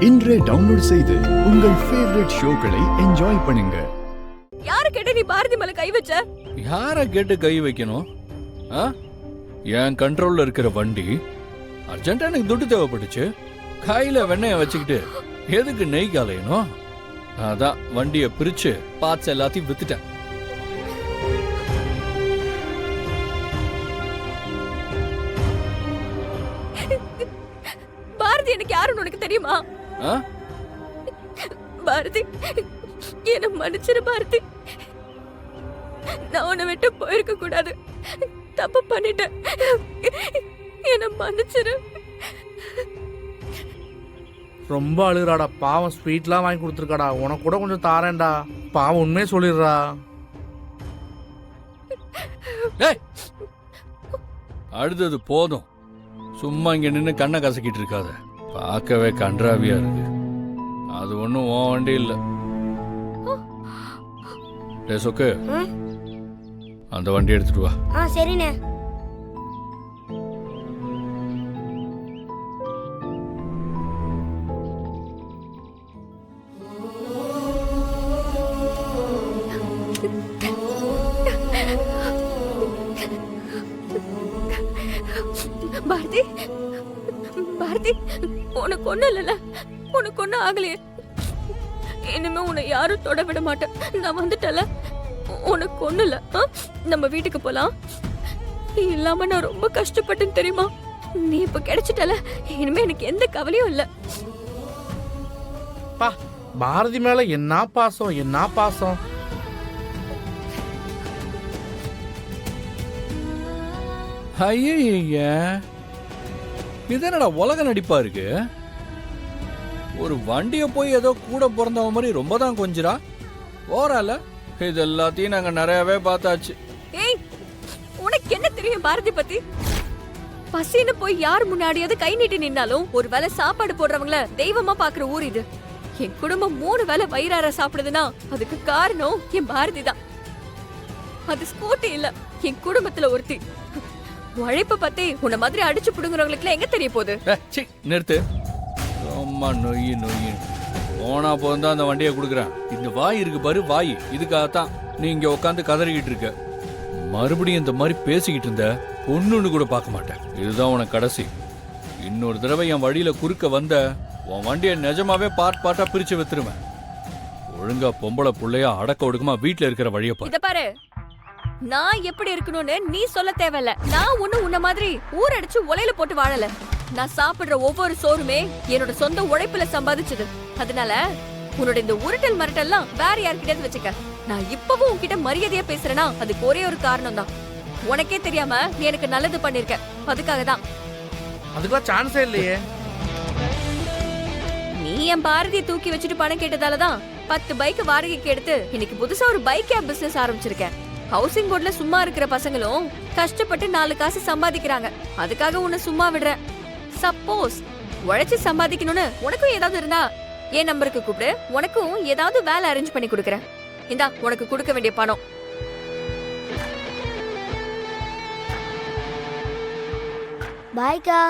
இன்றே டவுன்லோட் செய்து உங்கள் ஃபேவரட் ஷோக்களை என்ஜாய் பண்ணுங்க. யார கேட்ட நீ பாரதி மேல கை வச்ச? யார கேட்டு கை வைக்கணும்? என் கண்ட்ரோல்ல இருக்கிற வண்டி அர்ஜென்ட்டா எனக்கு துட்டு தேவைப்பட்டுச்சு. கையில வெண்ணெய வச்சுக்கிட்டு எதுக்கு நெய் காலையணும்? அதான் வண்டியை பிரிச்சு பார்ட்ஸ் எல்லாத்தையும் வித்துட்டேன். பாரதி எனக்கு யாருன்னு உனக்கு தெரியுமா? பாரதி என்ன மன்னிச்சிரு பாரதி. நான் உன்னை விட்டு போயிருக்க கூடாது. தப்பு பண்ணிட்டேன். என்ன மன்னிச்சிரு. ரொம்ப அழுகுறாடா. பாவம் ஸ்வீட்லாம் வாங்கி கொடுத்துருக்காடா. உனக்கு கூட கொஞ்சம் தாரேன்டா. பாவம் உண்மையே சொல்லிடுறா. அடுத்தது போதும். சும்மா இங்க நின்று கண்ணை கசக்கிட்டு இருக்காத. பார்க்கவே கன்றாவியா இருக்கு. அது ஒண்ணும் உன் வண்டி இல்ல. சொக்கு, அந்த வண்டி எடுத்துட்டு வா. சரிண்ணே. பாரதி, பாரதி, உனக்கு ஒண்ணு இல்லல, உனக்கு ஒண்ணு ஆகலையே. இனிமே உன்னை யாரும் தொட விட மாட்டேன். நான் வந்துட்டல, உனக்கு ஒண்ணு இல்ல. நம்ம வீட்டுக்கு போலாம். நீ இல்லாம நான் ரொம்ப கஷ்டப்பட்டேன் தெரியுமா? நீ இப்ப கிடைச்சிட்டல, இனிமே எனக்கு எந்த கவலையும் இல்ல. பா, பாரதி மேல என்ன பாசம், என்ன பாசம். ஐய, இது என்னடா உலக நடிப்பா இருக்கு? ஒரு வண்டிய போய் ஏதோ கூட பிறந்தவ மாதிரி ரொம்ப தான் கொஞ்சிரா. ஓரால இது எல்லாத்தையும் நாங்க நிறையவே பார்த்தாச்சு. ஏய், உனக்கு என்ன தெரியும் பாரதி பத்தி? பசின்னு போய் யார் முன்னாடியாவது கை நீட்டி நின்னாலும் ஒரு வேளை சாப்பாடு போடுறவங்கள தெய்வமா பாக்குற ஊர் இது. என் குடும்பம் 3 வேளை வயிறார சாப்பிடுதுன்னா அதுக்கு காரணம் என் பாரதி தான். அது ஸ்கூட்டி இல்ல, என் குடும்பத்துல ஒருத்தி. உழைப்ப பத்தி உன்ன மாதிரி அடிச்சு புடுங்குறவங்களுக்கு எங்க தெரிய போகுது? நிறுத்து. அம்மா நொய் நொய் போனா போதான் அந்த வண்டியை கொடுக்குறேன். இந்த வாய் இருக்கு பாரு, வாய். இதுக்காகத்தான் நீ இங்க உட்காந்து கதறிக்கிட்டு இருக்க. மறுபடியும் இந்த மாதிரி பேசிக்கிட்டு இருந்த பொண்ணுன்னு கூட பார்க்க மாட்டேன். இதுதான் உனக்கு கடைசி. இன்னொரு தடவை என் வழியில குறுக்க வந்த உன் வண்டியை நிஜமாவே பார்ட்டா பிரிச்சு வித்துருவேன். ஒழுங்கா பொம்பளை புள்ளையா அடக்க ஒடுக்கமா வீட்டுல இருக்கிற வழியை பாரு. இத பாரு, நான் எப்படி இருக்கணும்னு நீ சொல்ல தேவையில்ல. நான் ஒண்ணு உன்ன மாதிரி ஊரடிச்சு உலையில போட்டு வாழல. நான் சாப்பிடுற ஒவ்வொரு சோறுமே என்னோட சொந்த உழைப்புல சம்பாதிச்சது. அதனால உன்னோட இந்த உருட்டல் மரட்டெல்லாம் வேற யார்கிட்டயாவது வச்சுக்க. நான் இப்பவும் உன்கிட்ட மரியாதையா பேசுறேன்னா அதுக்கு ஒரே ஒரு காரணம் தான். உனக்கே தெரியாம நீ எனக்கு நல்லது பண்ணிருக்க, அதுக்காக தான். அதுக்கெல்லாம் சான்ஸே இல்லையே. நீ என் பாரதியை தூக்கி வச்சுட்டு பணம் கேட்டதாலதான் 10 பைக் வாடகைக்கு எடுத்து இன்னைக்கு புதுசா ஒரு பைக் கேப் பிசினஸ் ஆரம்பிச்சிருக்கேன். ஹவுசிங் போர்ட்ல சும்மா இருக்கிற பசங்களும் கஷ்டப்பட்டு 4 காசு சம்பாதிக்கிறாங்க. அதுக்காக உன்னை சும்மா விடுறேன். சப்போஸ் உழைச்சு சம்பாதிக்கணும்னு உனக்கும் ஏதாவது இருந்தா என் நம்பருக்கு கூப்பிடு. உனக்கும் ஏதாவது வேலை அரேஞ்ச் பண்ணி கொடுக்கறேன். இந்தா உனக்கு கொடுக்க வேண்டிய பணம். பாய்க்கா.